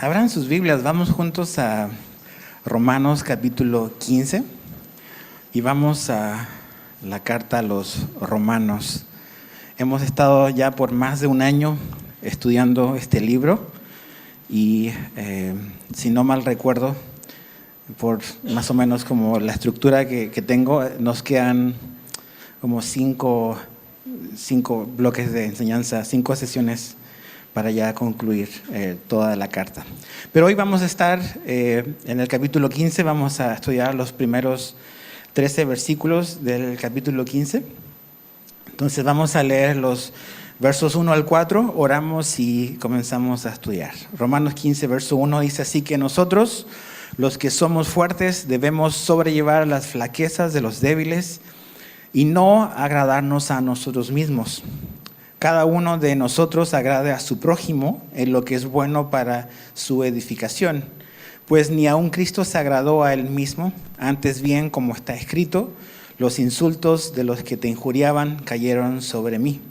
Abran sus Biblias, vamos juntos a Romanos capítulo 15 y vamos a la carta a los romanos. Hemos estado ya por más de un año estudiando este libro y si no mal recuerdo, por más o menos como la estructura que tengo, nos quedan como cinco bloques de enseñanza, 5 sesiones para ya concluir toda la carta. Pero hoy vamos a estar en el capítulo 15, vamos a estudiar los primeros 13 versículos del capítulo 15. Entonces vamos a leer los versos 1 al 4, oramos y comenzamos a estudiar. Romanos 15, verso 1 dice así: que nosotros, los que somos fuertes, debemos sobrellevar las flaquezas de los débiles y no agradarnos a nosotros mismos. Cada uno de nosotros agrade a su prójimo en lo que es bueno para su edificación. Pues ni aun Cristo se agradó a él mismo, antes bien, como está escrito, los insultos de los que te injuriaban cayeron sobre mí.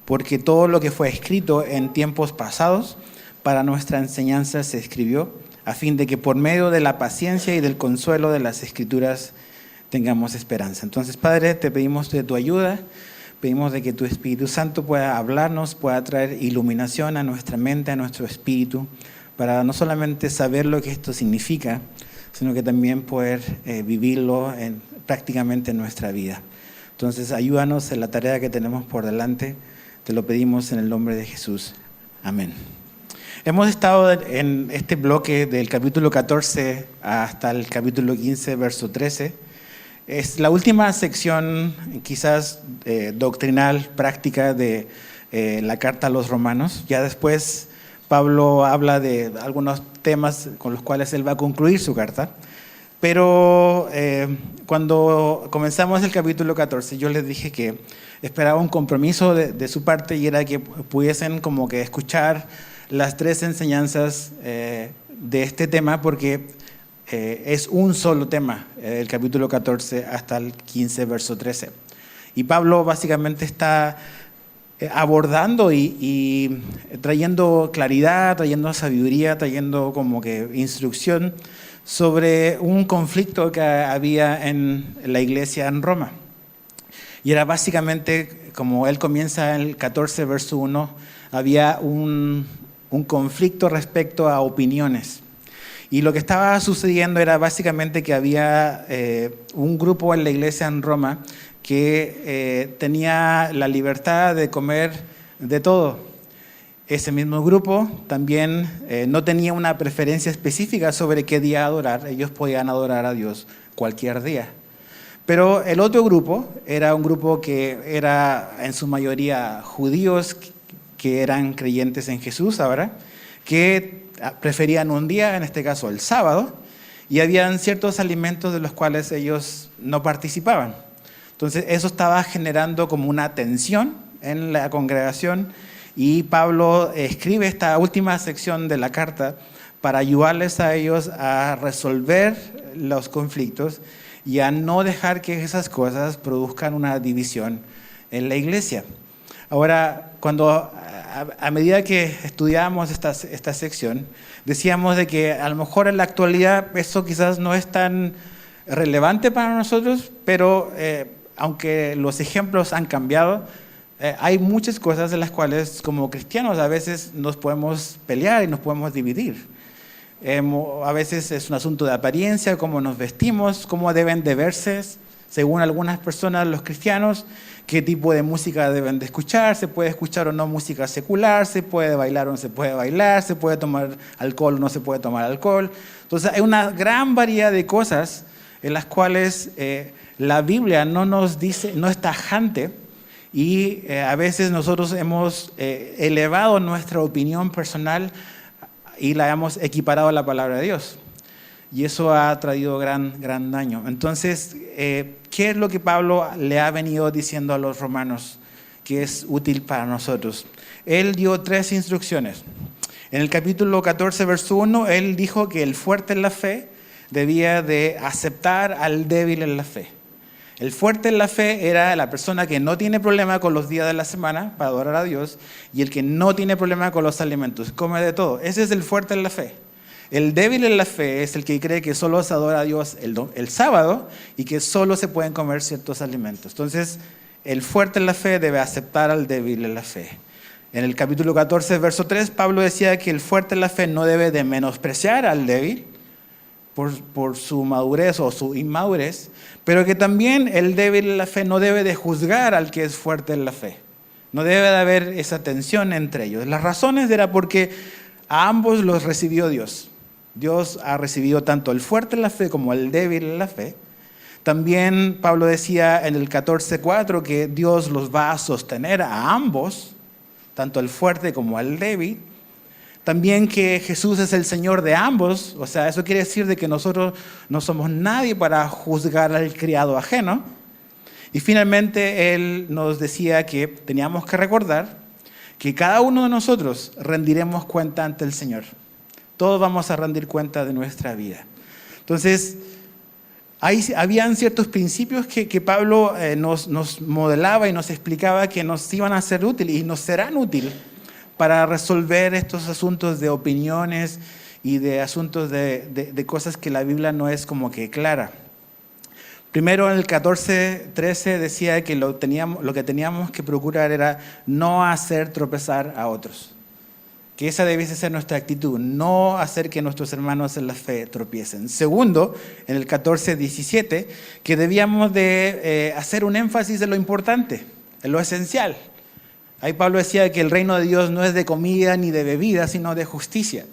Porque todo lo que fue escrito en tiempos pasados para nuestra enseñanza se escribió, a fin de que por medio de la paciencia y del consuelo de las Escrituras tengamos esperanza. Entonces, Padre, te pedimos de tu ayuda. Pedimos de que tu Espíritu Santo pueda hablarnos, pueda traer iluminación a nuestra mente, a nuestro espíritu, para no solamente saber lo que esto significa, sino que también poder vivirlo prácticamente en nuestra vida. Entonces, ayúdanos en la tarea que tenemos por delante. Te lo pedimos en el nombre de Jesús. Amén. Hemos estado en este bloque del capítulo 14 hasta el capítulo 15, verso 13. Es la última sección, quizás doctrinal, práctica de la carta a los romanos. Ya después Pablo habla de algunos temas con los cuales él va a concluir su carta. Pero cuando comenzamos el capítulo 14, yo les dije que esperaba un compromiso de su parte y era que pudiesen como que escuchar las 3 enseñanzas de este tema, porque es un solo tema, el capítulo 14 hasta el 15, verso 13. Y Pablo básicamente está abordando y trayendo claridad, trayendo sabiduría, trayendo como que instrucción sobre un conflicto que había en la iglesia en Roma. Y era básicamente, como él comienza en el 14, verso 1, había un conflicto respecto a opiniones. Y lo que estaba sucediendo era básicamente que había un grupo en la iglesia en Roma que tenía la libertad de comer de todo. Ese mismo grupo también no tenía una preferencia específica sobre qué día adorar. Ellos podían adorar a Dios cualquier día. Pero el otro grupo era un grupo que era en su mayoría judíos que eran creyentes en Jesús ahora, que preferían un día, en este caso el sábado, y habían ciertos alimentos de los cuales ellos no participaban. Entonces eso estaba generando como una tensión en la congregación y Pablo escribe esta última sección de la carta para ayudarles a ellos a resolver los conflictos y a no dejar que esas cosas produzcan una división en la iglesia. Ahora, cuando a medida que estudiábamos esta sección, decíamos de que a lo mejor en la actualidad eso quizás no es tan relevante para nosotros, pero aunque los ejemplos han cambiado, hay muchas cosas en las cuales como cristianos a veces nos podemos pelear y nos podemos dividir. A veces es un asunto de apariencia, cómo nos vestimos, cómo deben de verse, según algunas personas, los cristianos, qué tipo de música deben de escuchar, se puede escuchar o no música secular, se puede bailar o no se puede bailar, se puede tomar alcohol o no se puede tomar alcohol. Entonces hay una gran variedad de cosas en las cuales la Biblia no nos dice, no es tajante, y a veces nosotros hemos elevado nuestra opinión personal y la hemos equiparado a la palabra de Dios. Y eso ha traído gran daño. Entonces, ¿qué es lo que Pablo le ha venido diciendo a los romanos que es útil para nosotros? Él dio 3 instrucciones. En el capítulo 14, verso 1, él dijo que el fuerte en la fe debía de aceptar al débil en la fe. El fuerte en la fe era la persona que no tiene problema con los días de la semana para adorar a Dios y el que no tiene problema con los alimentos, come de todo. Ese es el fuerte en la fe. El débil en la fe es el que cree que solo se adora a Dios el sábado y que solo se pueden comer ciertos alimentos. Entonces, el fuerte en la fe debe aceptar al débil en la fe. En el capítulo 14, verso 3, Pablo decía que el fuerte en la fe no debe de menospreciar al débil por su madurez o su inmadurez, pero que también el débil en la fe no debe de juzgar al que es fuerte en la fe. No debe de haber esa tensión entre ellos. Las razones era porque a ambos los recibió Dios. Dios ha recibido tanto el fuerte en la fe como el débil en la fe. También Pablo decía en el 14:4 que Dios los va a sostener a ambos, tanto el fuerte como el débil. También que Jesús es el Señor de ambos, o sea, eso quiere decir de que nosotros no somos nadie para juzgar al criado ajeno. Y finalmente Él nos decía que teníamos que recordar que cada uno de nosotros rendiremos cuenta ante el Señor. Todos vamos a rendir cuenta de nuestra vida. Entonces, habían ciertos principios que Pablo nos modelaba y nos explicaba que nos iban a ser útiles y nos serán útiles para resolver estos asuntos de opiniones y de asuntos de cosas que la Biblia no es como que clara. Primero en el 14:13 decía que lo que teníamos que procurar era no hacer tropezar a otros. Que esa debiese ser nuestra actitud, no hacer que nuestros hermanos en la fe tropiecen. Segundo, en el 14:17, que debíamos de hacer un énfasis en lo importante, en lo esencial. Ahí Pablo decía que el reino de Dios no es de comida ni de bebida, sino de justicia.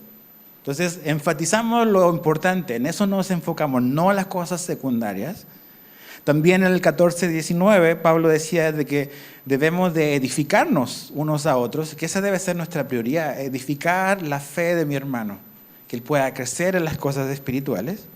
Entonces, enfatizamos lo importante, en eso nos enfocamos, no en las cosas secundarias. También en el 14:19, Pablo decía de que debemos de edificarnos unos a otros, que esa debe ser nuestra prioridad, edificar la fe de mi hermano, que él pueda crecer en las cosas espirituales.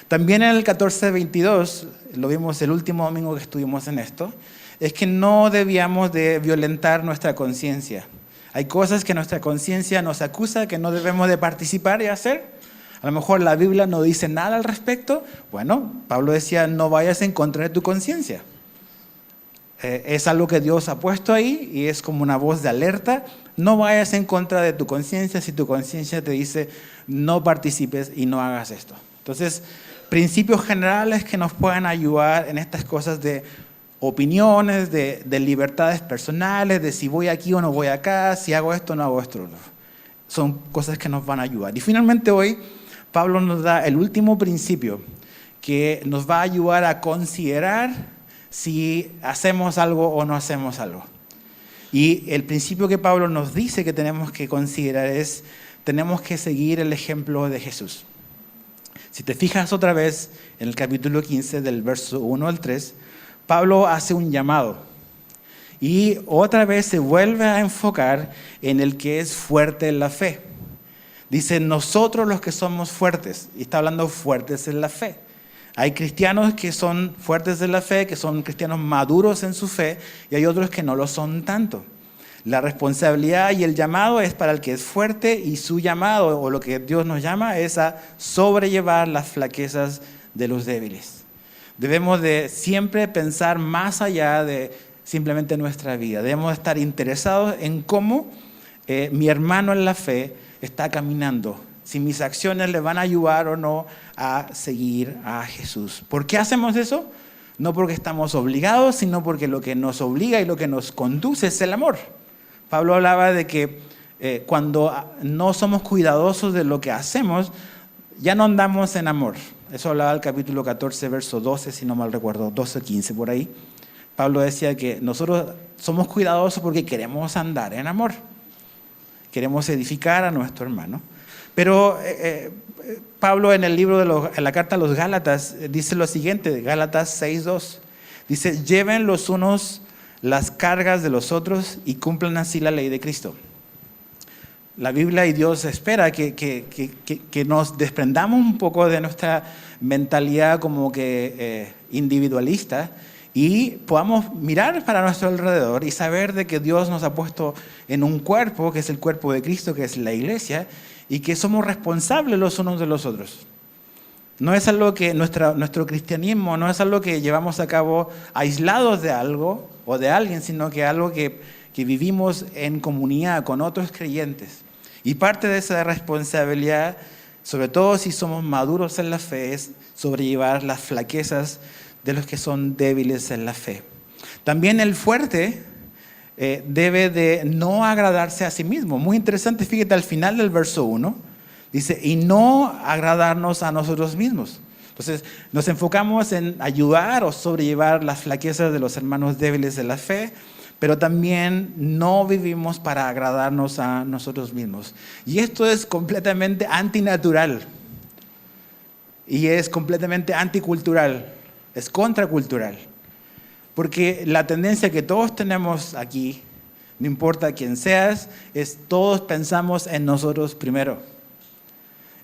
También en el 14:22, lo vimos el último domingo que estuvimos en esto, es que no debíamos de violentar nuestra conciencia. Hay cosas que nuestra conciencia nos acusa que no debemos de participar y hacer. A lo mejor la Biblia no dice nada al respecto. Bueno, Pablo decía, no vayas en contra de tu conciencia. Es algo que Dios ha puesto ahí y es como una voz de alerta. No vayas en contra de tu conciencia si tu conciencia te dice, no participes y no hagas esto. Entonces, principios generales que nos puedan ayudar en estas cosas de opiniones, de libertades personales, de si voy aquí o no voy acá, si hago esto o no hago esto. Son cosas que nos van a ayudar. Y finalmente hoy Pablo nos da el último principio que nos va a ayudar a considerar si hacemos algo o no hacemos algo. Y el principio que Pablo nos dice que tenemos que considerar es, tenemos que seguir el ejemplo de Jesús. Si te fijas otra vez en el capítulo 15 del verso 1 al 3, Pablo hace un llamado y otra vez se vuelve a enfocar en el que es fuerte en la fe. Dice, nosotros los que somos fuertes, y está hablando fuertes en la fe. Hay cristianos que son fuertes en la fe, que son cristianos maduros en su fe, y hay otros que no lo son tanto. La responsabilidad y el llamado es para el que es fuerte, y su llamado, o lo que Dios nos llama, es a sobrellevar las flaquezas de los débiles. Debemos de siempre pensar más allá de simplemente nuestra vida. Debemos estar interesados en cómo mi hermano en la fe está caminando. Si mis acciones le van a ayudar o no a seguir a Jesús. ¿Por qué hacemos eso? No porque estamos obligados, sino porque lo que nos obliga y lo que nos conduce es el amor. Pablo hablaba de que cuando no somos cuidadosos de lo que hacemos, ya no andamos en amor. Eso hablaba el capítulo 14, verso 12, si no mal recuerdo, 12, 15 por ahí. Pablo decía que nosotros somos cuidadosos porque queremos andar en amor. Queremos edificar a nuestro hermano. Pero Pablo en el libro, en la carta a los Gálatas, dice lo siguiente, Gálatas 6:2. Dice, lleven los unos las cargas de los otros y cumplan así la ley de Cristo. La Biblia y Dios espera que nos desprendamos un poco de nuestra mentalidad como que individualista y podamos mirar para nuestro alrededor y saber de que Dios nos ha puesto en un cuerpo, que es el cuerpo de Cristo, que es la iglesia, y que somos responsables los unos de los otros. No es algo que nuestro cristianismo no es algo que llevamos a cabo aislados de algo o de alguien, sino que algo que vivimos en comunidad con otros creyentes. Y parte de esa responsabilidad sobre todo si somos maduros en la fe, es sobrellevar las flaquezas de los que son débiles en la fe. También el fuerte debe de no agradarse a sí mismo. Muy interesante, fíjate al final del verso 1, dice, y no agradarnos a nosotros mismos. Entonces, nos enfocamos en ayudar o sobrellevar las flaquezas de los hermanos débiles de la fe, pero también no vivimos para agradarnos a nosotros mismos. Y esto es completamente antinatural. Y es completamente anticultural. Es contracultural. Porque la tendencia que todos tenemos aquí, no importa quién seas, es todos pensamos en nosotros primero.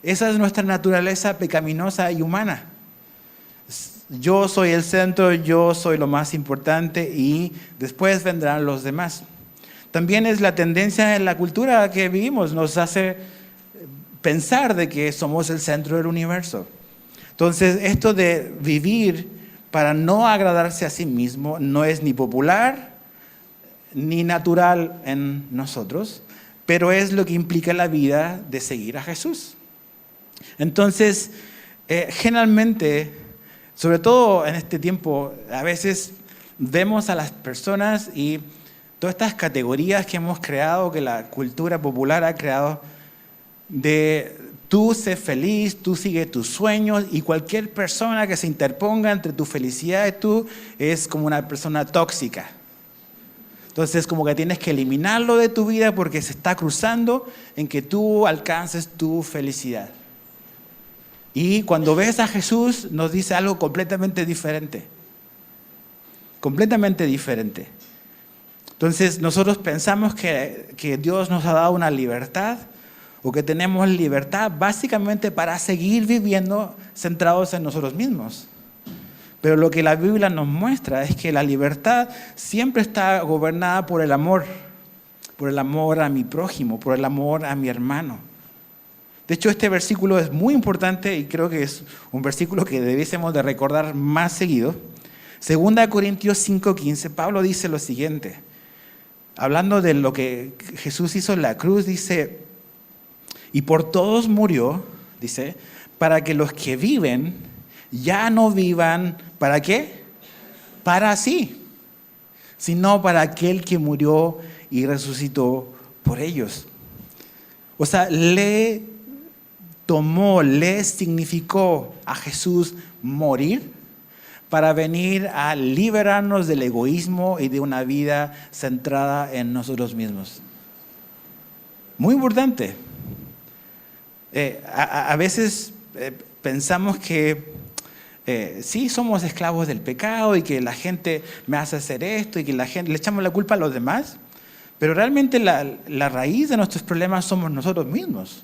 Esa es nuestra naturaleza pecaminosa y humana. Yo soy el centro, yo soy lo más importante y después vendrán los demás. También es la tendencia en la cultura que vivimos, nos hace pensar de que somos el centro del universo. Entonces, esto de vivir para no agradarse a sí mismo no es ni popular ni natural en nosotros, pero es lo que implica la vida de seguir a Jesús. Entonces, generalmente, sobre todo en este tiempo, a veces vemos a las personas y todas estas categorías que hemos creado, que la cultura popular ha creado, de tú sé feliz, tú sigue tus sueños y cualquier persona que se interponga entre tu felicidad y tú es como una persona tóxica. Entonces como que tienes que eliminarlo de tu vida porque se está cruzando en que tú alcances tu felicidad. Y cuando ves a Jesús nos dice algo completamente diferente. Completamente diferente. Entonces nosotros pensamos que Dios nos ha dado una libertad o que tenemos libertad básicamente para seguir viviendo centrados en nosotros mismos. Pero lo que la Biblia nos muestra es que la libertad siempre está gobernada por el amor a mi prójimo, por el amor a mi hermano. De hecho, este versículo es muy importante y creo que es un versículo que debiésemos de recordar más seguido. 2 Corintios 5:15, Pablo dice lo siguiente, hablando de lo que Jesús hizo en la cruz, dice, y por todos murió, dice, para que los que viven ya no vivan, ¿para qué? Para sí, sino para aquel que murió y resucitó por ellos. O sea, le significó a Jesús morir para venir a liberarnos del egoísmo y de una vida centrada en nosotros mismos. Muy importante. A veces pensamos que sí somos esclavos del pecado y que la gente me hace hacer esto y que la gente le echamos la culpa a los demás, pero realmente la raíz de nuestros problemas somos nosotros mismos.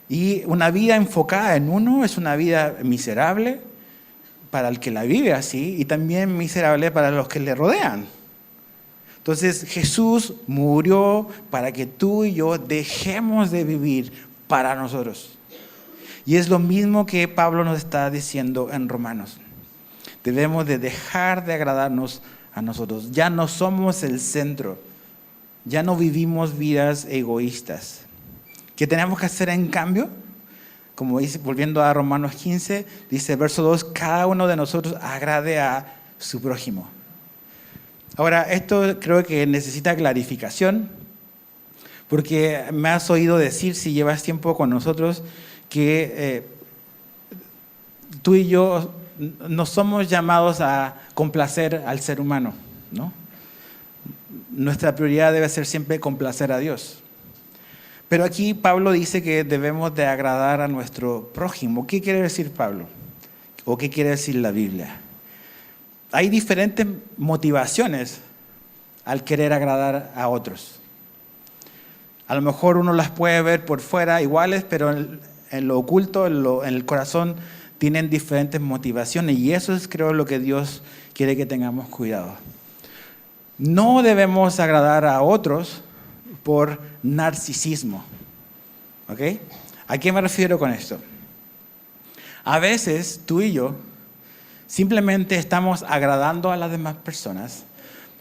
Y una vida enfocada en uno es una vida miserable para el que la vive así y también miserable para los que le rodean. Entonces Jesús murió para que tú y yo dejemos de vivir para nosotros. Y es lo mismo que Pablo nos está diciendo en Romanos. Debemos de dejar de agradarnos a nosotros. Ya no somos el centro. Ya no vivimos vidas egoístas. ¿Qué tenemos que hacer en cambio? Como dice, volviendo a Romanos 15, dice verso 2, cada uno de nosotros agrade a su prójimo. Ahora, esto creo que necesita clarificación, porque me has oído decir, si llevas tiempo con nosotros, que tú y yo no somos llamados a complacer al ser humano, ¿no? Nuestra prioridad debe ser siempre complacer a Dios. Pero aquí Pablo dice que debemos de agradar a nuestro prójimo. ¿Qué quiere decir Pablo? ¿O qué quiere decir la Biblia? Hay diferentes motivaciones al querer agradar a otros. A lo mejor uno las puede ver por fuera iguales, pero en lo oculto, en el corazón, tienen diferentes motivaciones. Y eso es, creo, lo que Dios quiere que tengamos cuidado. No debemos agradar a otros por narcisismo. ¿Ok? ¿A qué me refiero con esto? A veces tú y yo simplemente estamos agradando a las demás personas,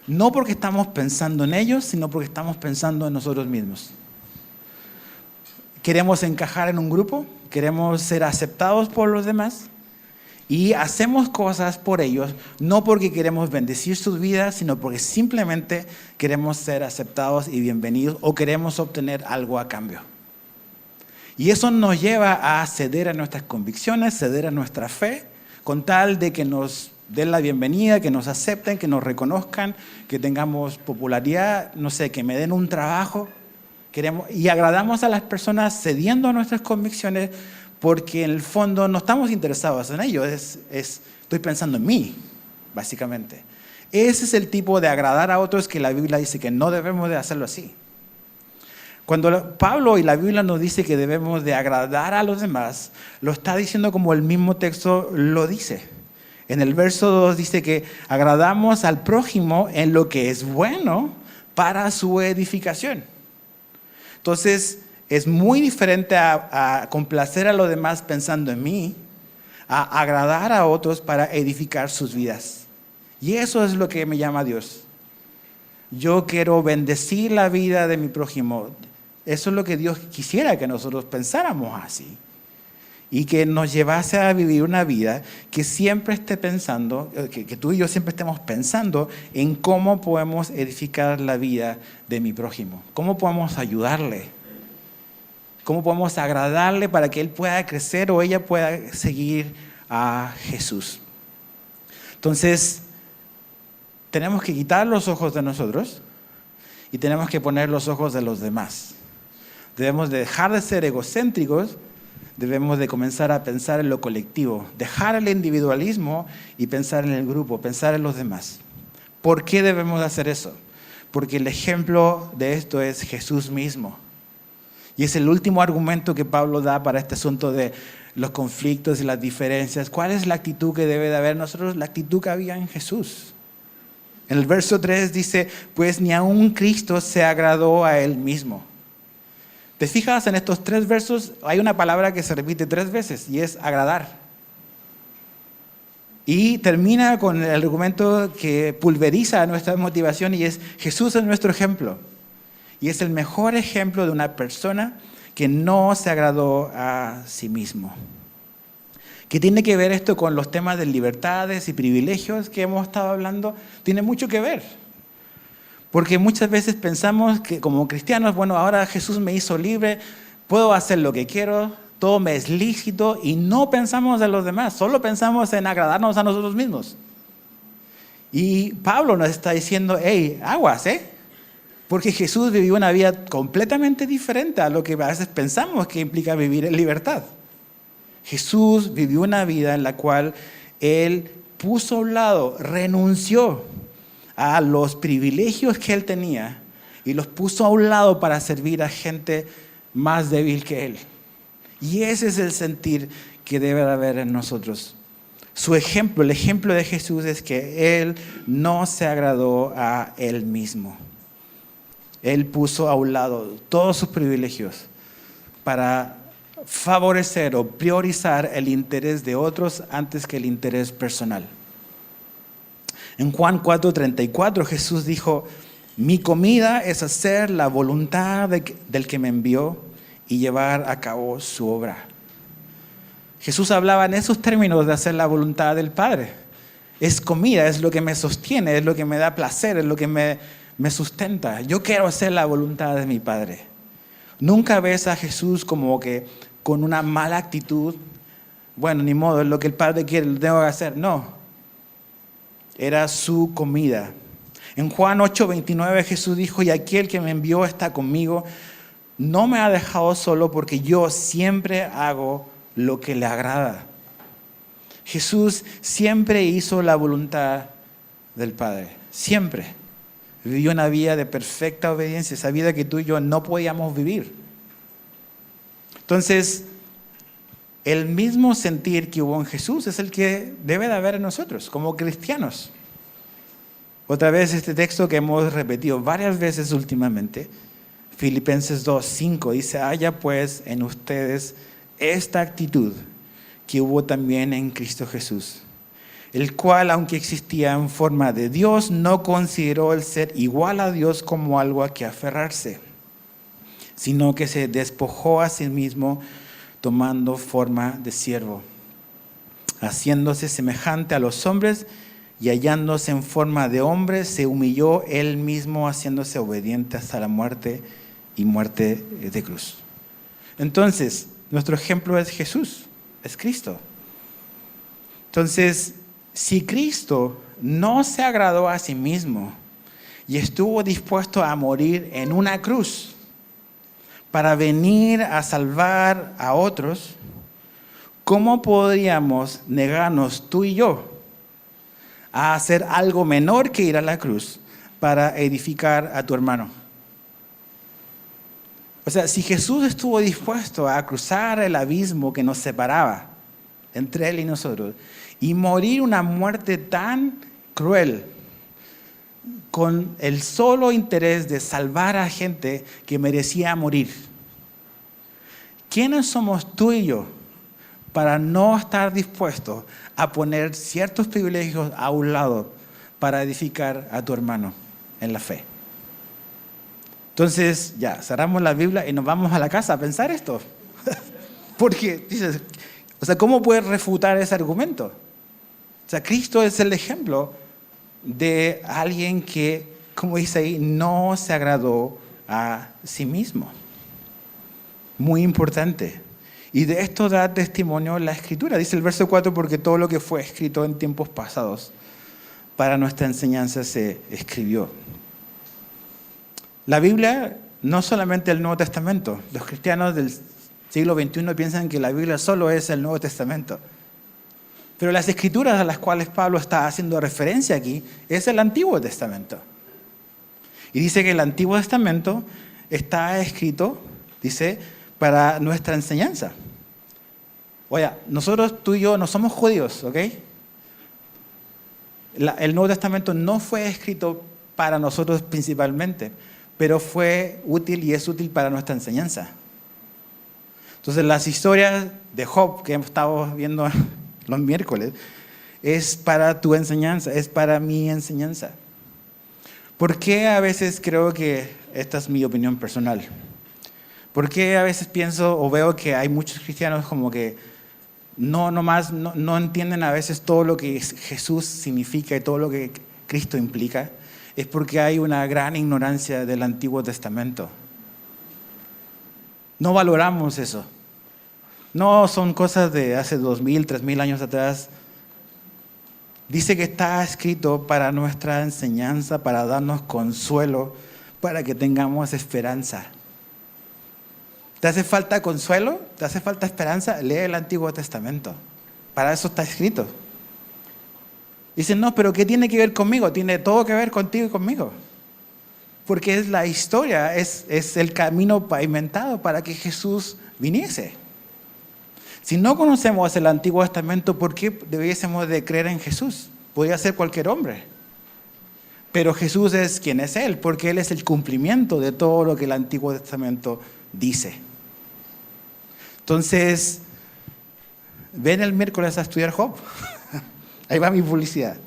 no porque estamos pensando en ellos, sino porque estamos pensando en nosotros mismos. queremos encajar en un grupo, queremos ser aceptados por los demás y hacemos cosas por ellos, no porque queremos bendecir sus vidas, sino porque simplemente queremos ser aceptados y bienvenidos o queremos obtener algo a cambio. Y eso nos lleva a ceder a nuestras convicciones, ceder a nuestra fe, con tal de que nos den la bienvenida, que nos acepten, que nos reconozcan, que tengamos popularidad, no sé, que me den un trabajo. Y agradamos a las personas cediendo a nuestras convicciones porque en el fondo no estamos interesados en ello, estoy pensando en mí, básicamente. Ese es el tipo de agradar a otros que la Biblia dice que no debemos de hacerlo así. Cuando Pablo y la Biblia nos dice que debemos de agradar a los demás, lo está diciendo como el mismo texto lo dice. En el verso 2 dice que agradamos al prójimo en lo que es bueno para su edificación. Entonces, es muy diferente a complacer a los demás pensando en mí, a agradar a otros para edificar sus vidas. Y eso es lo que me llama a Dios. Yo quiero bendecir la vida de mi prójimo. Eso es lo que Dios quisiera que nosotros pensáramos así. Y que nos llevase a vivir una vida que siempre esté pensando, que tú y yo siempre estemos pensando en cómo podemos edificar la vida de mi prójimo. Cómo podemos ayudarle. Cómo podemos agradarle para que él pueda crecer o ella pueda seguir a Jesús. Entonces, tenemos que quitar los ojos de nosotros y tenemos que poner los ojos de los demás. Debemos de dejar de ser egocéntricos, debemos de comenzar a pensar en lo colectivo, dejar el individualismo y pensar en el grupo, pensar en los demás. ¿Por qué debemos de hacer eso? Porque el ejemplo de esto es Jesús mismo. Y es el último argumento que Pablo da para este asunto de los conflictos y las diferencias. ¿Cuál es la actitud que debe de haber en nosotros? La actitud que había en Jesús. En el verso 3 dice, pues ni aun Cristo se agradó a él mismo. ¿Te fijas en estos 3 versos? Hay una palabra que se repite 3 veces y es agradar. Y termina con el argumento que pulveriza nuestra motivación y es Jesús es nuestro ejemplo. Y es el mejor ejemplo de una persona que no se agradó a sí mismo. ¿Qué tiene que ver esto con los temas de libertades y privilegios que hemos estado hablando? Tiene mucho que ver. Porque muchas veces pensamos que como cristianos, bueno, ahora Jesús me hizo libre, puedo hacer lo que quiero, todo me es lícito y no pensamos en los demás, solo pensamos en agradarnos a nosotros mismos. Y Pablo nos está diciendo, hey, aguas, porque Jesús vivió una vida completamente diferente a lo que a veces pensamos que implica vivir en libertad. Jesús vivió una vida en la cual Él puso a un lado, renunció a los privilegios que Él tenía y los puso a un lado para servir a gente más débil que Él. Y ese es el sentir que debe haber en nosotros. Su ejemplo, el ejemplo de Jesús es que Él no se agradó a Él mismo. Él puso a un lado todos sus privilegios para favorecer o priorizar el interés de otros antes que el interés personal. En Juan 4:34 Jesús dijo, mi comida es hacer la voluntad del que me envió y llevar a cabo su obra. Jesús hablaba en esos términos de hacer la voluntad del Padre. Es comida, es lo que me sostiene, es lo que me da placer, es lo que me sustenta. Yo quiero hacer la voluntad de mi Padre. Nunca ves a Jesús como que con una mala actitud. Bueno, ni modo, es lo que el Padre quiere, lo tengo que hacer. No. Era su comida. En Juan 8:29 Jesús dijo, y aquel que me envió está conmigo, no me ha dejado solo porque yo siempre hago lo que le agrada. Jesús siempre hizo la voluntad del Padre. Siempre. Vivió una vida de perfecta obediencia, esa vida que tú y yo no podíamos vivir. Entonces, el mismo sentir que hubo en Jesús es el que debe de haber en nosotros, como cristianos. Otra vez este texto que hemos repetido varias veces últimamente, Filipenses 2:5, dice, haya pues en ustedes esta actitud que hubo también en Cristo Jesús, el cual, aunque existía en forma de Dios, no consideró el ser igual a Dios como algo a que aferrarse, sino que se despojó a sí mismo tomando forma de siervo, haciéndose semejante a los hombres y hallándose en forma de hombre, se humilló él mismo haciéndose obediente hasta la muerte y muerte de cruz. Entonces, nuestro ejemplo es Jesús, es Cristo. Entonces, si Cristo no se agradó a sí mismo y estuvo dispuesto a morir en una cruz para venir a salvar a otros, ¿cómo podríamos negarnos tú y yo a hacer algo menor que ir a la cruz para edificar a tu hermano? O sea, si Jesús estuvo dispuesto a cruzar el abismo que nos separaba entre Él y nosotros y morir una muerte tan cruel con el solo interés de salvar a gente que merecía morir, ¿quiénes somos tú y yo para no estar dispuestos a poner ciertos privilegios a un lado para edificar a tu hermano en la fe? Entonces, ya, cerramos la Biblia y nos vamos a la casa a pensar esto. Porque, dices, o sea, ¿cómo puedes refutar ese argumento? O sea, Cristo es el ejemplo de alguien que, como dice ahí, no se agradó a sí mismo. Muy importante. Y de esto da testimonio la Escritura. Dice el verso 4, porque todo lo que fue escrito en tiempos pasados para nuestra enseñanza se escribió. La Biblia no solamente el Nuevo Testamento. Los cristianos del siglo XXI piensan que la Biblia solo es el Nuevo Testamento. Pero las Escrituras a las cuales Pablo está haciendo referencia aquí es el Antiguo Testamento. Y dice que el Antiguo Testamento está escrito, dice, para nuestra enseñanza. Oye, nosotros, tú y yo, no somos judíos, ¿ok? El Nuevo Testamento no fue escrito para nosotros principalmente, pero fue útil y es útil para nuestra enseñanza. Entonces, las historias de Job que hemos estado viendo los miércoles es para tu enseñanza, es para mi enseñanza. ¿Por qué a veces creo que esta es mi opinión personal? ¿Por qué a veces pienso o veo que hay muchos cristianos como que no entienden a veces todo lo que Jesús significa y todo lo que Cristo implica? Es porque hay una gran ignorancia del Antiguo Testamento. No valoramos eso. No son cosas de hace 2000, 3000 años atrás. Dice que está escrito para nuestra enseñanza, para darnos consuelo, para que tengamos esperanza. ¿Te hace falta consuelo? ¿Te hace falta esperanza? Lee el Antiguo Testamento. Para eso está escrito. Dicen, no, pero ¿qué tiene que ver conmigo? Tiene todo que ver contigo y conmigo. Porque es la historia, es el camino pavimentado para que Jesús viniese. Si no conocemos el Antiguo Testamento, ¿por qué debiésemos de creer en Jesús? Podría ser cualquier hombre. Pero Jesús es quien es Él, porque Él es el cumplimiento de todo lo que el Antiguo Testamento dice. Entonces, ven el miércoles a estudiar Job. Ahí va mi publicidad.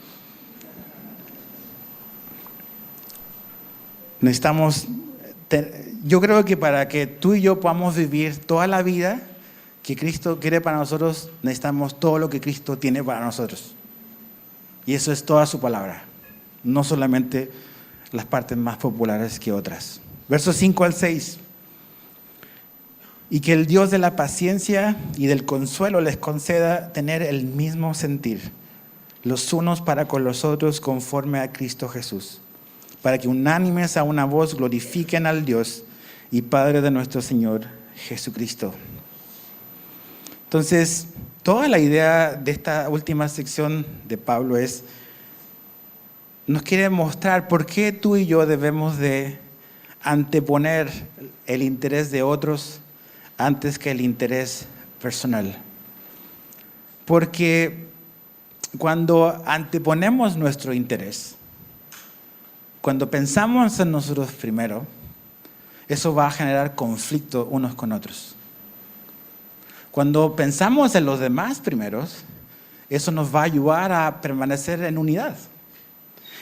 Yo creo que para que tú y yo podamos vivir toda la vida que Cristo quiere para nosotros, necesitamos todo lo que Cristo tiene para nosotros. Y eso es toda su palabra, no solamente las partes más populares que otras. Versos 5 al 6. Y que el Dios de la paciencia y del consuelo les conceda tener el mismo sentir, los unos para con los otros conforme a Cristo Jesús, para que unánimes a una voz glorifiquen al Dios y Padre de nuestro Señor Jesucristo. Entonces, toda la idea de esta última sección de Pablo nos quiere mostrar por qué tú y yo debemos de anteponer el interés de otros antes que el interés personal. Porque cuando anteponemos nuestro interés, cuando pensamos en nosotros primero, eso va a generar conflicto unos con otros. Cuando pensamos en los demás primeros, eso nos va a ayudar a permanecer en unidad.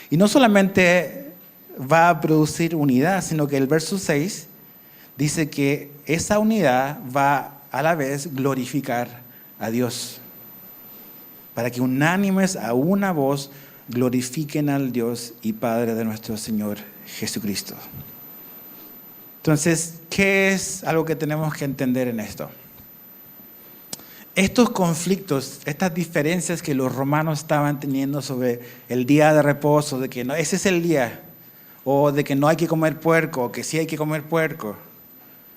Y no solamente va a producir unidad, sino que el verso 6 dice que esa unidad va a la vez glorificar a Dios. Para que unánimes a una voz glorifiquen al Dios y Padre de nuestro Señor Jesucristo. Entonces, ¿qué es algo que tenemos que entender en esto? Estos conflictos, estas diferencias que los romanos estaban teniendo sobre el día de reposo, de que no, ese es el día, o de que no hay que comer puerco, o que sí hay que comer puerco.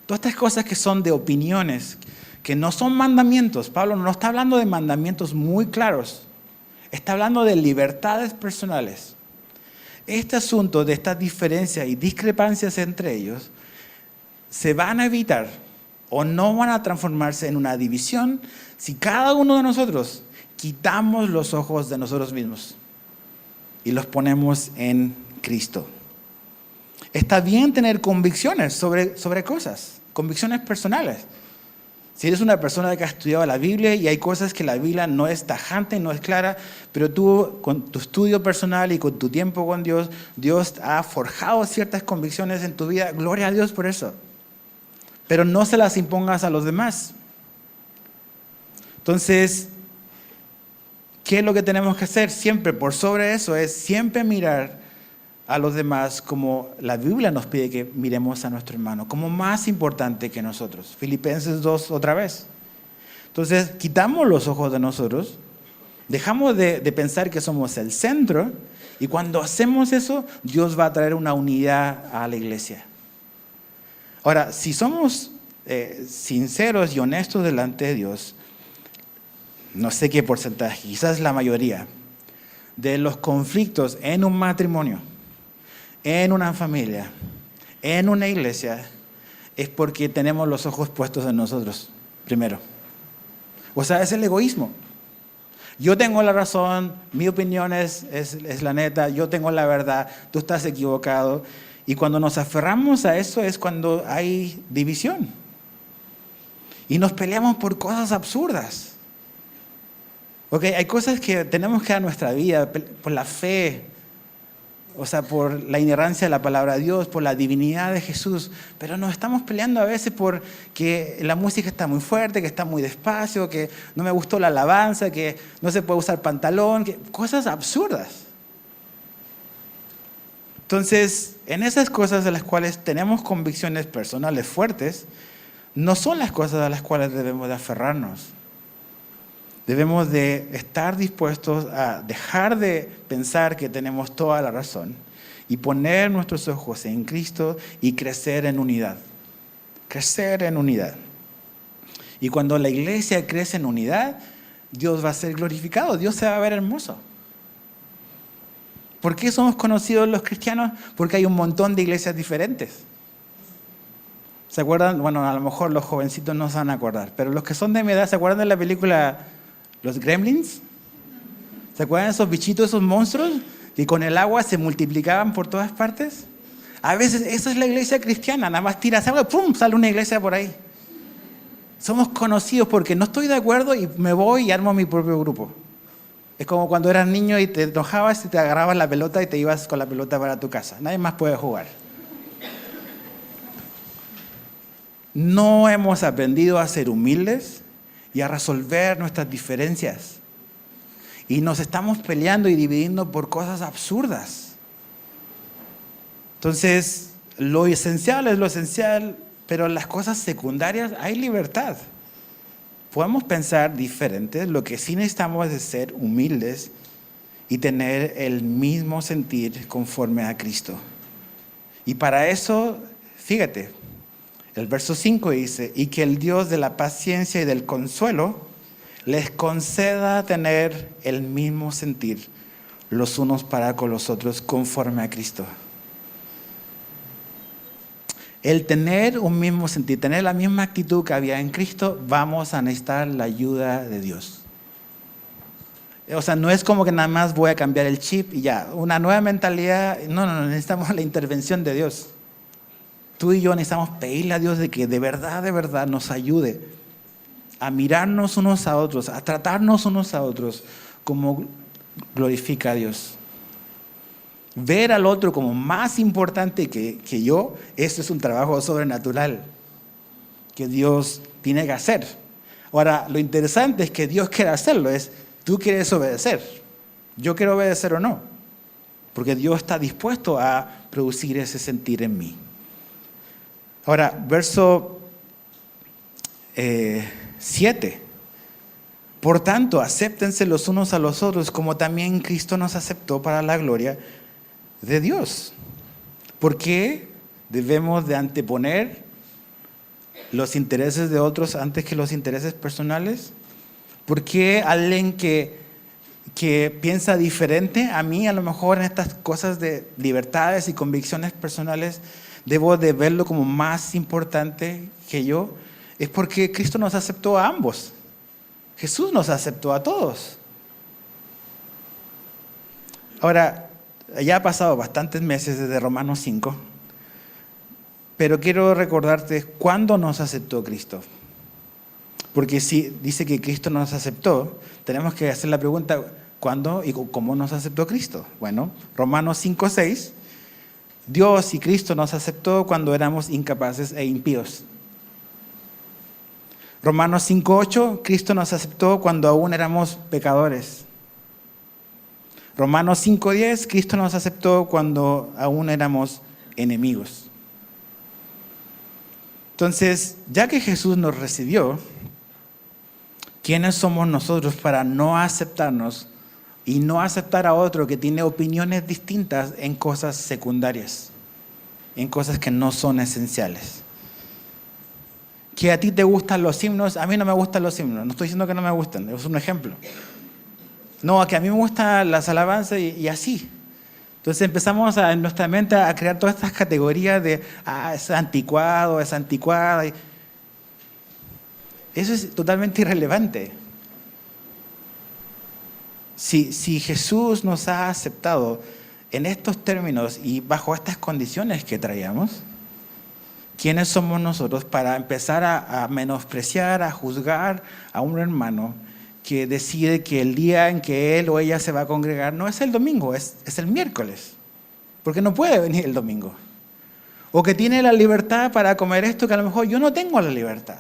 Todas estas cosas que son de opiniones, que no son mandamientos. Pablo no está hablando de mandamientos muy claros, está hablando de libertades personales. Este asunto de estas diferencias y discrepancias entre ellos se van a evitar o no van a transformarse en una división si cada uno de nosotros quitamos los ojos de nosotros mismos y los ponemos en Cristo. Está bien tener convicciones sobre cosas, convicciones personales. Si eres una persona que ha estudiado la Biblia y hay cosas que la Biblia no es tajante, no es clara, pero tú con tu estudio personal y con tu tiempo con Dios, Dios ha forjado ciertas convicciones en tu vida. Gloria a Dios por eso. Pero no se las impongas a los demás. Entonces, ¿qué es lo que tenemos que hacer? Siempre por sobre eso es siempre mirar a los demás como la Biblia nos pide que miremos a nuestro hermano, como más importante que nosotros. Filipenses 2 otra vez. Entonces, quitamos los ojos de nosotros, dejamos de pensar que somos el centro, y cuando hacemos eso, Dios va a traer una unidad a la iglesia. Ahora, si somos sinceros y honestos delante de Dios, no sé qué porcentaje, quizás la mayoría, de los conflictos en un matrimonio, en una familia, en una iglesia, es porque tenemos los ojos puestos en nosotros, primero. O sea, es el egoísmo. Yo tengo la razón, mi opinión es la neta, yo tengo la verdad, tú estás equivocado. Y cuando nos aferramos a eso es cuando hay división. Y nos peleamos por cosas absurdas. Okay, hay cosas que tenemos que dar nuestra vida, por la fe, o sea, por la inerrancia de la palabra de Dios, por la divinidad de Jesús, pero nos estamos peleando a veces porque la música está muy fuerte, que está muy despacio, que no me gustó la alabanza, que no se puede usar pantalón, cosas absurdas. Entonces, en esas cosas de las cuales tenemos convicciones personales fuertes, no son las cosas a las cuales debemos de aferrarnos. Debemos de estar dispuestos a dejar de pensar que tenemos toda la razón y poner nuestros ojos en Cristo y crecer en unidad. Crecer en unidad. Y cuando la iglesia crece en unidad, Dios va a ser glorificado, Dios se va a ver hermoso. ¿Por qué somos conocidos los cristianos? Porque hay un montón de iglesias diferentes. ¿Se acuerdan? Bueno, a lo mejor los jovencitos no se van a acordar, pero los que son de mi edad, ¿se acuerdan de la película Los Gremlins? ¿Se acuerdan de esos bichitos, esos monstruos que con el agua se multiplicaban por todas partes? A veces esa es la iglesia cristiana, nada más tiras agua y ¡pum!, sale una iglesia por ahí. Somos conocidos porque no estoy de acuerdo y me voy y armo mi propio grupo. Es como cuando eras niño y te enojabas y te agarrabas la pelota y te ibas con la pelota para tu casa. Nadie más puede jugar. No hemos aprendido a ser humildes y a resolver nuestras diferencias. Y nos estamos peleando y dividiendo por cosas absurdas. Entonces, lo esencial es lo esencial, pero en las cosas secundarias hay libertad. Podemos pensar diferentes, lo que sí necesitamos es ser humildes y tener el mismo sentir conforme a Cristo. Y para eso, fíjate, el verso 5 dice, y que el Dios de la paciencia y del consuelo les conceda tener el mismo sentir los unos para con los otros conforme a Cristo. El tener un mismo sentir, tener la misma actitud que había en Cristo, vamos a necesitar la ayuda de Dios. O sea, no es como que nada más voy a cambiar el chip y ya, una nueva mentalidad. No, necesitamos la intervención de Dios. Tú y yo necesitamos pedirle a Dios de que de verdad nos ayude a mirarnos unos a otros, a tratarnos unos a otros como glorifica a Dios. ver al otro como más importante que yo, eso es un trabajo sobrenatural que Dios tiene que hacer. Ahora, lo interesante es que Dios quiere hacerlo, tú quieres obedecer. Yo quiero obedecer o no, porque Dios está dispuesto a producir ese sentir en mí. Ahora, verso 7. Por tanto, acéptense los unos a los otros como también Cristo nos aceptó para la gloria de Dios. ¿Por qué debemos de anteponer los intereses de otros antes que los intereses personales? ¿Por qué alguien que piensa diferente a mí, a lo mejor en estas cosas de libertades y convicciones personales, debo de verlo como más importante que yo? Es porque Cristo nos aceptó a ambos. Jesús nos aceptó a todos. Ahora, ya ha pasado bastantes meses desde Romanos 5, pero quiero recordarte cuándo nos aceptó Cristo. Porque si dice que Cristo nos aceptó, tenemos que hacer la pregunta, ¿cuándo y cómo nos aceptó Cristo? Bueno, Romanos 5:6, Dios y Cristo nos aceptó cuando éramos incapaces e impíos. Romanos 5:8, Cristo nos aceptó cuando aún éramos pecadores. Romanos 5:10, Cristo nos aceptó cuando aún éramos enemigos. Entonces, ya que Jesús nos recibió, ¿quiénes somos nosotros para no aceptarnos y no aceptar a otro que tiene opiniones distintas en cosas secundarias, en cosas que no son esenciales? Que a ti te gustan los himnos, a mí no me gustan los himnos. No estoy diciendo que no me gustan, es un ejemplo. No, que a mí me gustan las alabanzas y así. Entonces empezamos en nuestra mente a crear todas estas categorías de, es anticuado, es anticuada. Eso es totalmente irrelevante. Si Jesús nos ha aceptado en estos términos y bajo estas condiciones que traíamos, ¿quiénes somos nosotros para empezar a menospreciar, a juzgar a un hermano que decide que el día en que él o ella se va a congregar no es el domingo, es el miércoles, porque no puede venir el domingo? O que tiene la libertad para comer esto que a lo mejor yo no tengo la libertad.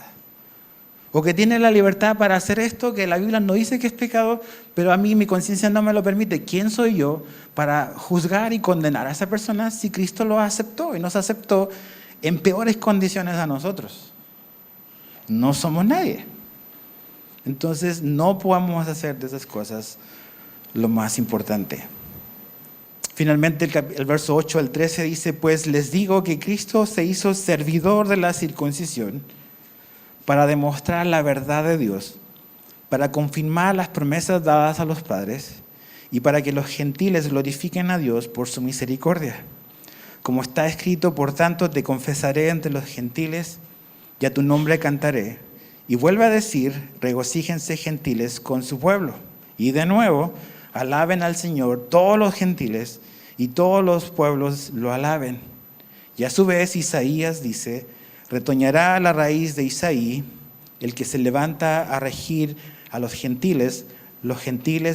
O que tiene la libertad para hacer esto que la Biblia no dice que es pecado, pero a mí mi conciencia no me lo permite. ¿Quién soy yo para juzgar y condenar a esa persona si Cristo lo aceptó y nos aceptó en peores condiciones a nosotros? No somos nadie. Entonces no podemos hacer de esas cosas lo más importante. Finalmente el verso 8 al 13 dice, pues les digo que Cristo se hizo servidor de la circuncisión para demostrar la verdad de Dios, para confirmar las promesas dadas a los padres y para que los gentiles glorifiquen a Dios por su misericordia. Como está escrito, por tanto te confesaré entre los gentiles y a tu nombre cantaré. Y vuelve a decir, regocíjense gentiles con su pueblo. Y de nuevo, alaben al Señor todos los gentiles y todos los pueblos lo alaben. Y a su vez Isaías dice, retoñará la raíz de Isaí, el que se levanta a regir a los gentiles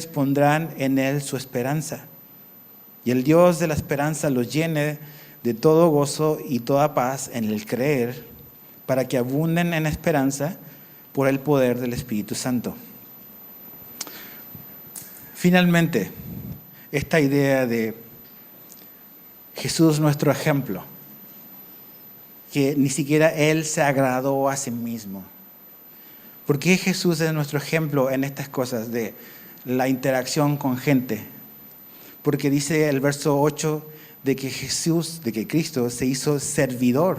pondrán en él su esperanza. Y el Dios de la esperanza los llene de todo gozo y toda paz en el creer, para que abunden en esperanza por el poder del Espíritu Santo. Finalmente, esta idea de Jesús nuestro ejemplo, que ni siquiera Él se agradó a sí mismo. ¿Por qué Jesús es nuestro ejemplo en estas cosas de la interacción con gente? Porque dice el verso 8 de que Cristo se hizo servidor.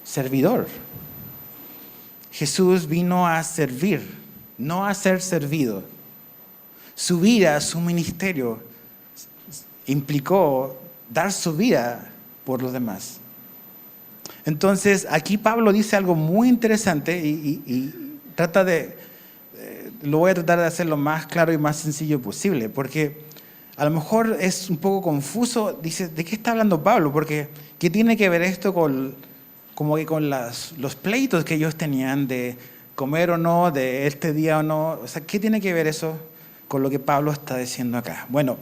Servidor. Jesús vino a servir, no a ser servido. Su vida, su ministerio implicó dar su vida por los demás. Entonces, aquí Pablo dice algo muy interesante y trata lo voy a tratar de hacer lo más claro y más sencillo posible, porque a lo mejor es un poco confuso. Dice, ¿de qué está hablando Pablo? Porque, ¿qué tiene que ver esto con los pleitos que ellos tenían de comer o no, de este día o no? O sea, ¿qué tiene que ver eso con lo que Pablo está diciendo acá? Bueno,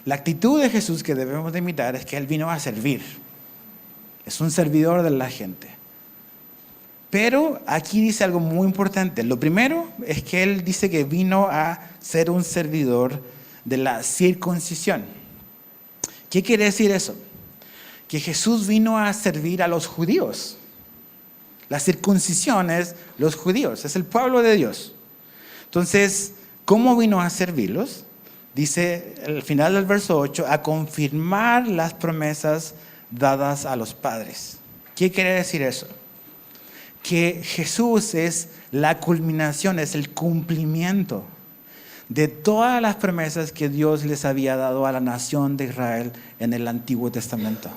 La actitud de Jesús que debemos de imitar es que Él vino a servir. Es un servidor de la gente. Pero aquí dice algo muy importante. Lo primero es que Él dice que vino a ser un servidor de la circuncisión. ¿Qué quiere decir eso? Que Jesús vino a servir a los judíos. La circuncisión es los judíos, es el pueblo de Dios. Entonces, ¿cómo vino a servirlos? Dice al final del verso 8, a confirmar las promesas dadas a los padres. ¿Qué quiere decir eso? Que Jesús es la culminación, es el cumplimiento de todas las promesas que Dios les había dado a la nación de Israel en el Antiguo Testamento.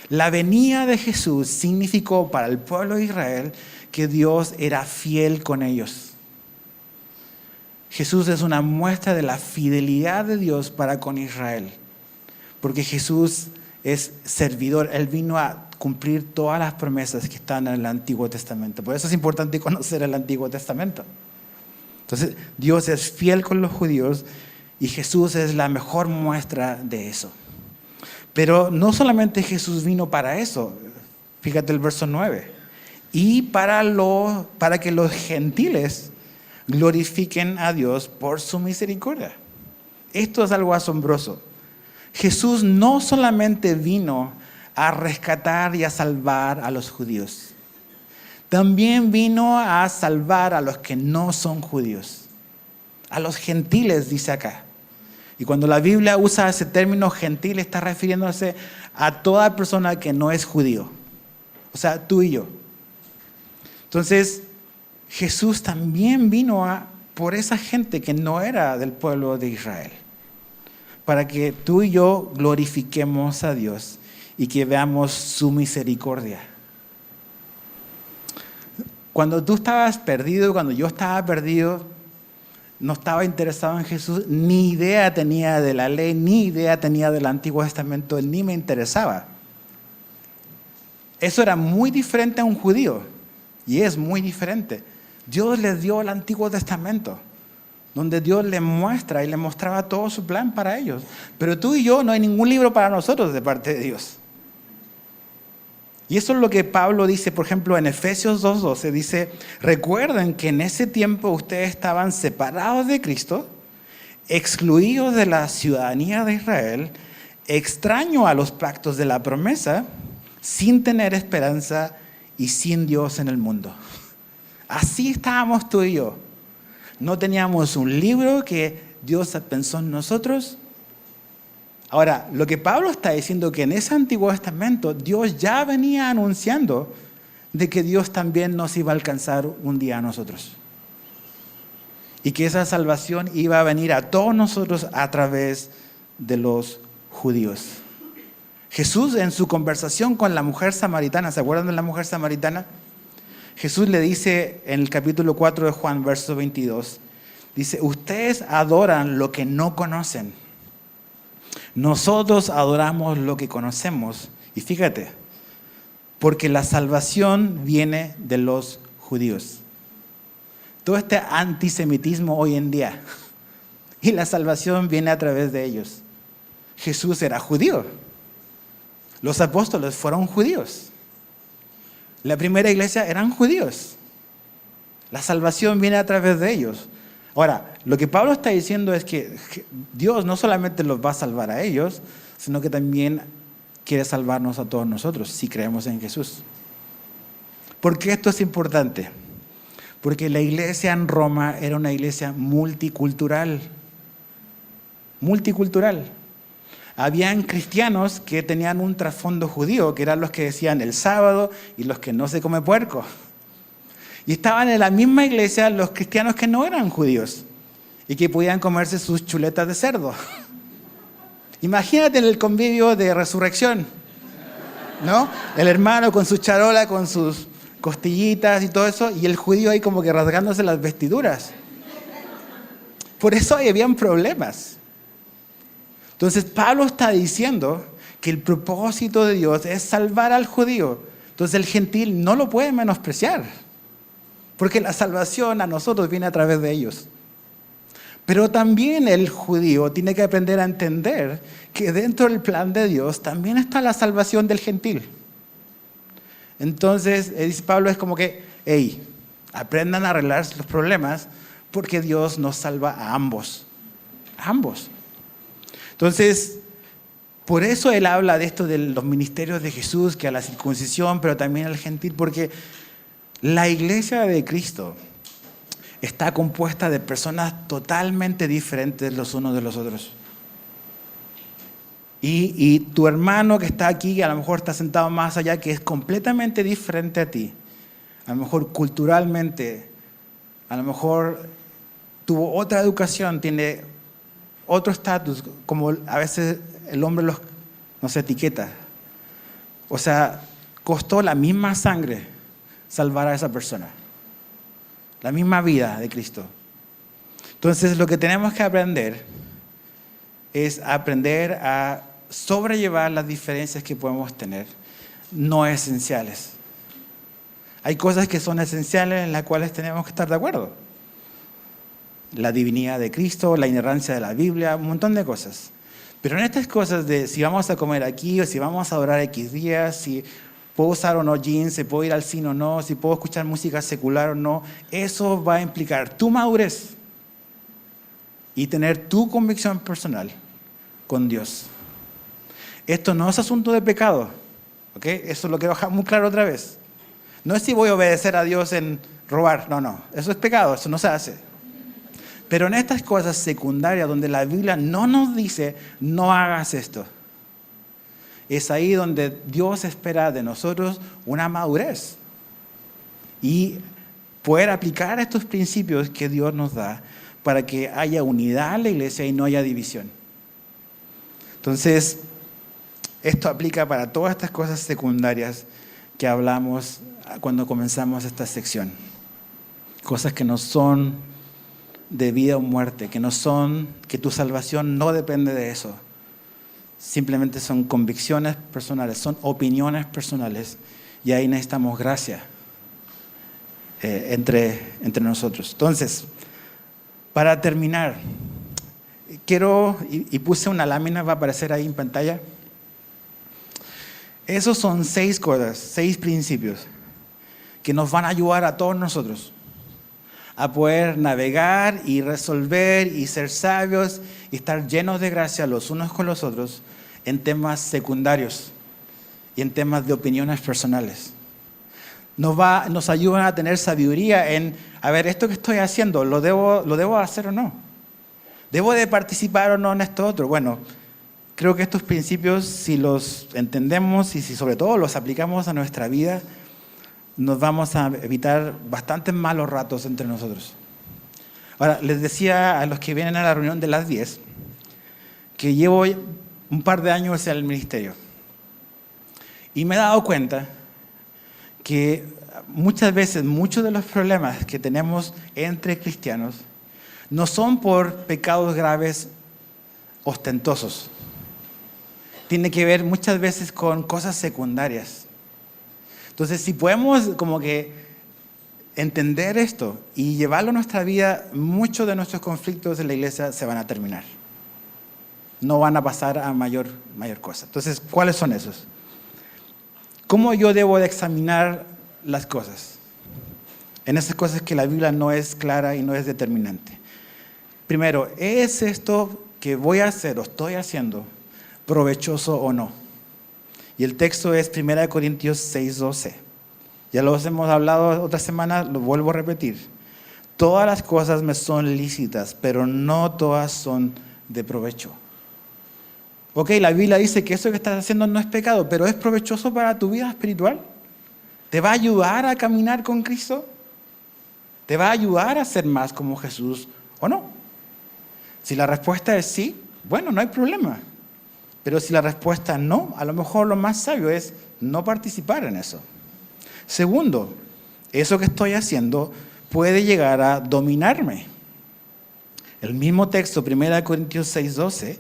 La venida de Jesús significó para el pueblo de Israel que Dios era fiel con ellos. Jesús es una muestra de la fidelidad de Dios para con Israel, porque Jesús es servidor. Él vino a cumplir todas las promesas que están en el Antiguo Testamento. Por eso es importante conocer el Antiguo Testamento. Entonces, Dios es fiel con los judíos y Jesús es la mejor muestra de eso. Pero no solamente Jesús vino para eso. Fíjate el verso 9. Y para que los gentiles glorifiquen a Dios por su misericordia. Esto es algo asombroso. Jesús no solamente vino a rescatar y a salvar a los judíos, también vino a salvar a los que no son judíos, a los gentiles, dice acá. Y cuando la Biblia usa ese término gentil, está refiriéndose a toda persona que no es judío, o sea, tú y yo. Entonces, Jesús también vino por esa gente que no era del pueblo de Israel, para que tú y yo glorifiquemos a Dios y que veamos su misericordia. Cuando tú estabas perdido, cuando yo estaba perdido, no estaba interesado en Jesús, ni idea tenía de la ley, ni idea tenía del Antiguo Testamento, ni me interesaba. Eso era muy diferente a un judío, y es muy diferente. Dios les dio el Antiguo Testamento, donde Dios les muestra y les mostraba todo su plan para ellos. Pero tú y yo no hay ningún libro para nosotros de parte de Dios. Y eso es lo que Pablo dice, por ejemplo, en Efesios 2:12, dice, recuerden que en ese tiempo ustedes estaban separados de Cristo, excluidos de la ciudadanía de Israel, extraños a los pactos de la promesa, sin tener esperanza y sin Dios en el mundo. Así estábamos tú y yo. No teníamos un libro que Dios pensó en nosotros. Ahora, lo que Pablo está diciendo que en ese Antiguo Testamento Dios ya venía anunciando de que Dios también nos iba a alcanzar un día a nosotros. Y que esa salvación iba a venir a todos nosotros a través de los judíos. Jesús en su conversación con la mujer samaritana, ¿se acuerdan de la mujer samaritana? Jesús le dice en el capítulo 4 de Juan, verso 22, dice, ustedes adoran lo que no conocen. Nosotros adoramos lo que conocemos. Y fíjate, porque la salvación viene de los judíos. Todo este antisemitismo hoy en día, y la salvación viene a través de ellos. Jesús era judío. Los apóstoles fueron judíos. La primera iglesia eran judíos. La salvación viene a través de ellos. Ahora, lo que Pablo está diciendo es que Dios no solamente los va a salvar a ellos, sino que también quiere salvarnos a todos nosotros si creemos en Jesús. ¿Por qué esto es importante? Porque la iglesia en Roma era una iglesia multicultural. Multicultural. Habían cristianos que tenían un trasfondo judío, que eran los que decían el sábado y los que no se come puerco. Y estaban en la misma iglesia los cristianos que no eran judíos y que podían comerse sus chuletas de cerdo. Imagínate en el convivio de resurrección, ¿no? El hermano con su charola, con sus costillitas y todo eso, y el judío ahí como que rasgándose las vestiduras. Por eso habían problemas. Entonces Pablo está diciendo que el propósito de Dios es salvar al judío. Entonces el gentil no lo puede menospreciar, porque la salvación a nosotros viene a través de ellos. Pero también el judío tiene que aprender a entender que dentro del plan de Dios también está la salvación del gentil. Entonces, dice Pablo, es como que, hey, aprendan a arreglar los problemas porque Dios nos salva a ambos. A ambos. Entonces, por eso él habla de esto de los ministerios de Jesús, que a la circuncisión, pero también al gentil, porque la iglesia de Cristo está compuesta de personas totalmente diferentes los unos de los otros. Y tu hermano que está aquí, a lo mejor está sentado más allá, que es completamente diferente a ti. A lo mejor culturalmente, a lo mejor tuvo otra educación, tiene otro estatus, como a veces el hombre nos etiqueta. O sea, costó la misma sangre salvar a esa persona. La misma vida de Cristo. Entonces, lo que tenemos que aprender es aprender a sobrellevar las diferencias que podemos tener, no esenciales. Hay cosas que son esenciales en las cuales tenemos que estar de acuerdo. La divinidad de Cristo, la inerrancia de la Biblia, un montón de cosas. Pero en estas cosas de si vamos a comer aquí o si vamos a orar X días, si puedo usar o no jeans, si puedo ir al cine o no, si puedo escuchar música secular o no, eso va a implicar tu madurez y tener tu convicción personal con Dios. Esto no es asunto de pecado, ¿ok? Eso lo quiero dejar muy claro otra vez. No es si voy a obedecer a Dios en robar, no, eso es pecado, eso no se hace. Pero en estas cosas secundarias donde la Biblia no nos dice, no hagas esto, es ahí donde Dios espera de nosotros una madurez y poder aplicar estos principios que Dios nos da para que haya unidad en la iglesia y no haya división. Entonces, esto aplica para todas estas cosas secundarias que hablamos cuando comenzamos esta sección. Cosas que no son de vida o muerte, que tu salvación no depende de eso. Simplemente son convicciones personales, son opiniones personales y ahí necesitamos gracia entre nosotros. Entonces, para terminar, quiero, y puse una lámina, va a aparecer ahí en pantalla. Esos son 6 cosas, 6 principios que nos van a ayudar a todos nosotros a poder navegar y resolver y ser sabios y estar llenos de gracia los unos con los otros en temas secundarios y en temas de opiniones personales. Nos ayudan a tener sabiduría en, a ver, esto que estoy haciendo, ¿lo debo hacer o no? ¿Debo de participar o no en esto otro? Bueno, creo que estos principios, si los entendemos y si sobre todo los aplicamos a nuestra vida, nos vamos a evitar bastantes malos ratos entre nosotros. Ahora, les decía a los que vienen a la reunión de las 10 que llevo un par de años en el ministerio y me he dado cuenta que muchas veces muchos de los problemas que tenemos entre cristianos no son por pecados graves ostentosos. Tiene que ver muchas veces con cosas secundarias. Entonces, si podemos como que entender esto y llevarlo a nuestra vida, muchos de nuestros conflictos en la iglesia se van a terminar. No van a pasar a mayor cosa. Entonces, ¿cuáles son esos? ¿Cómo yo debo de examinar las cosas? En esas cosas que la Biblia no es clara y no es determinante. Primero, ¿es esto que voy a hacer o estoy haciendo provechoso o no? Y el texto es 1 Corintios 6:12. Ya lo hemos hablado otra semana, lo vuelvo a repetir. Todas las cosas me son lícitas, pero no todas son de provecho. Ok, la Biblia dice que eso que estás haciendo no es pecado, pero ¿es provechoso para tu vida espiritual? ¿Te va a ayudar a caminar con Cristo? ¿Te va a ayudar a ser más como Jesús o no? Si la respuesta es sí, bueno, no hay problema. Pero si la respuesta es no, a lo mejor lo más sabio es no participar en eso. Segundo, eso que estoy haciendo puede llegar a dominarme. El mismo texto, 1 Corintios 6:12,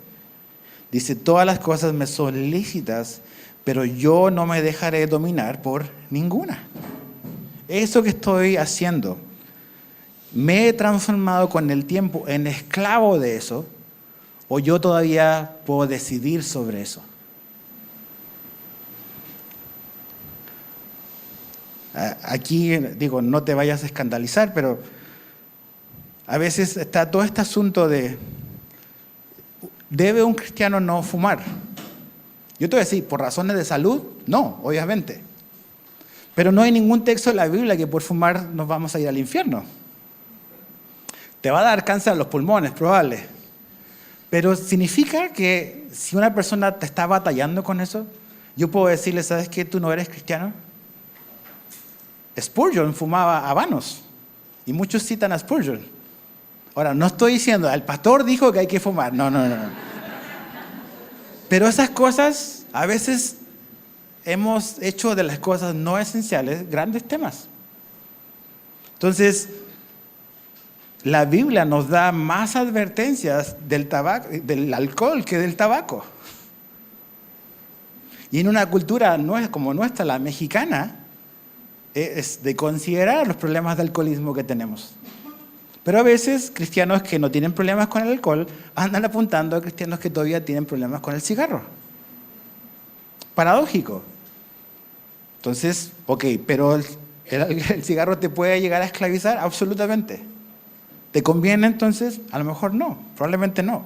dice, todas las cosas me son lícitas, pero yo no me dejaré dominar por ninguna. Eso que estoy haciendo me he transformado con el tiempo en esclavo de eso, o yo todavía puedo decidir sobre eso. Aquí digo, no te vayas a escandalizar, pero a veces está todo este asunto de, ¿debe un cristiano no fumar? Yo te voy a decir, ¿por razones de salud? No, obviamente. Pero no hay ningún texto de la Biblia que por fumar nos vamos a ir al infierno. Te va a dar cáncer a los pulmones, probable. Pero significa que si una persona te está batallando con eso, yo puedo decirle, ¿sabes qué? ¿Tú no eres cristiano? Spurgeon fumaba habanos y muchos citan a Spurgeon. Ahora, no estoy diciendo, el pastor dijo que hay que fumar. No. Pero esas cosas, a veces hemos hecho de las cosas no esenciales grandes temas. Entonces, la Biblia nos da más advertencias del alcohol que del tabaco. Y en una cultura como nuestra, la mexicana, es de considerar los problemas de alcoholismo que tenemos. Pero a veces cristianos que no tienen problemas con el alcohol andan apuntando a cristianos que todavía tienen problemas con el cigarro. Paradójico. Entonces, ok, pero el cigarro te puede llegar a esclavizar, absolutamente. ¿Te conviene entonces? A lo mejor no, probablemente no.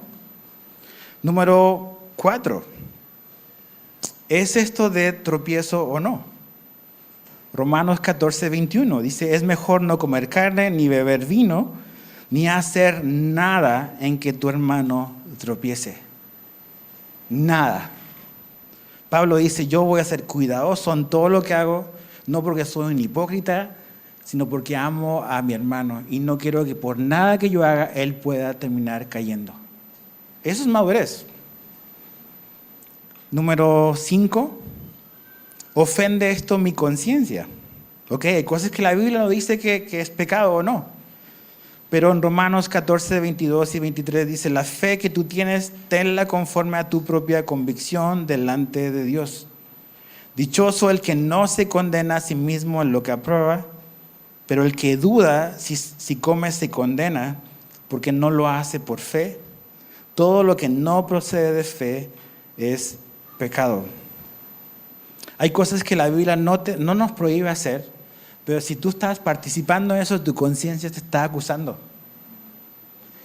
Número 4. ¿Es esto de tropiezo o no? Romanos 14:21 dice, es mejor no comer carne, ni beber vino, ni hacer nada en que tu hermano tropiece. Nada. Pablo dice, yo voy a ser cuidadoso en todo lo que hago, no porque soy un hipócrita, sino porque amo a mi hermano y no quiero que por nada que yo haga, él pueda terminar cayendo. Eso es madurez. Número 5. ¿Ofende esto mi conciencia? Ok, hay cosas que la Biblia no dice que es pecado o no. Pero en Romanos 14:22 y 23 dice, la fe que tú tienes, tenla conforme a tu propia convicción delante de Dios. Dichoso el que no se condena a sí mismo en lo que aprueba, pero el que duda si come se condena porque no lo hace por fe. Todo lo que no procede de fe es pecado. Hay cosas que la Biblia no nos prohíbe hacer, pero si tú estás participando en eso, tu conciencia te está acusando.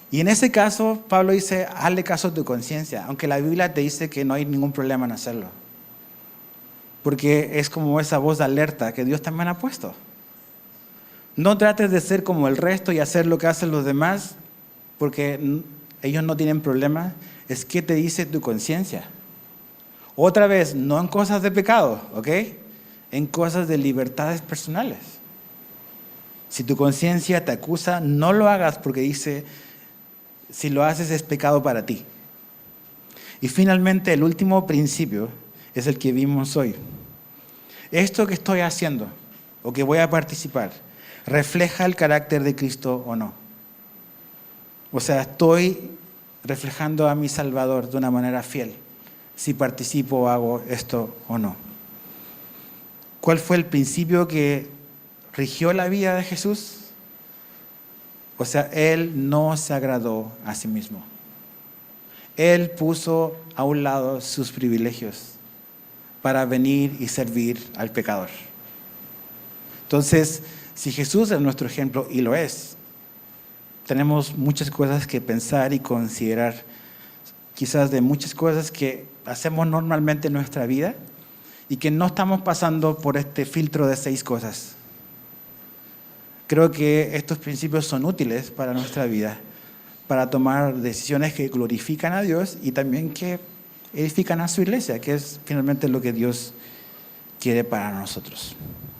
Y en ese caso, Pablo dice, hazle caso a tu conciencia, aunque la Biblia te dice que no hay ningún problema en hacerlo. Porque es como esa voz de alerta que Dios también ha puesto. No trates de ser como el resto y hacer lo que hacen los demás, porque ellos no tienen problema. Es que te dice tu conciencia. Otra vez, no en cosas de pecado, ¿ok? En cosas de libertades personales. Si tu conciencia te acusa, no lo hagas porque dice, si lo haces es pecado para ti. Y finalmente, el último principio es el que vimos hoy. Esto que estoy haciendo o que voy a participar, ¿refleja el carácter de Cristo o no? O sea, estoy reflejando a mi Salvador de una manera fiel. Si participo o hago esto o no. ¿Cuál fue el principio que rigió la vida de Jesús? O sea, Él no se agradó a sí mismo. Él puso a un lado sus privilegios para venir y servir al pecador. Entonces, si Jesús es nuestro ejemplo, y lo es, tenemos muchas cosas que pensar y considerar, quizás de muchas cosas que hacemos normalmente en nuestra vida y que no estamos pasando por este filtro de 6 cosas. Creo que estos principios son útiles para nuestra vida, para tomar decisiones que glorifican a Dios y también que edifican a su iglesia, que es finalmente lo que Dios quiere para nosotros.